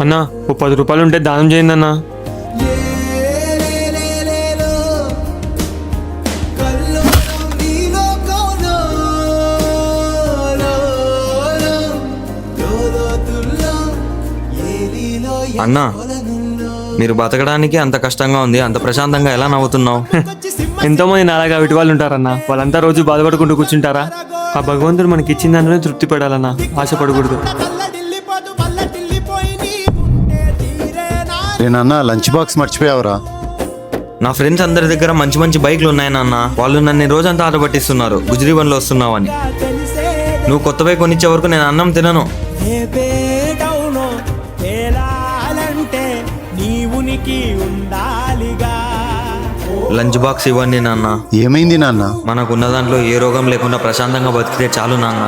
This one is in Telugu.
అన్నా ఓ 10 రూపాయలు ఉంటే దానం చేయండి అన్నా. అన్నా, మీరు బతకడానికి అంత కష్టంగా ఉంది, అంత ప్రశాంతంగా ఎలా నవ్వుతున్నావు? ఎంతో మంది నాలాగా విటి వాళ్ళు ఉంటారన్నా. వాళ్ళంతా రోజు బాధపడుకుంటూ కూర్చుంటారా? ఆ భగవంతుడు మనకి ఇచ్చిన దానిలోనే తృప్తి పడాలన్నా, ఆశపడకూడదు. నేనన్నా లంచ్ బాక్స్ మర్చిపోయావురా. నా ఫ్రెండ్స్ అందరి దగ్గర మంచి మంచి బైక్లు ఉన్నాయి నాన్న. వాళ్ళు నన్ను రోజంతా ఆట పట్టిస్తున్నారు, గుజరీ బండ్లో వస్తున్నావు అని. నువ్వు కొత్త బైక్ కొనిచ్చే వరకు నేను అన్నం తినను. లంచ్ బాక్స్ ఇవ్వండి నాన్న. ఏమైంది నాన్న? మనకున్న దాంట్లో ఏ రోగం లేకుండా ప్రశాంతంగా బతికితే చాలు నాన్న.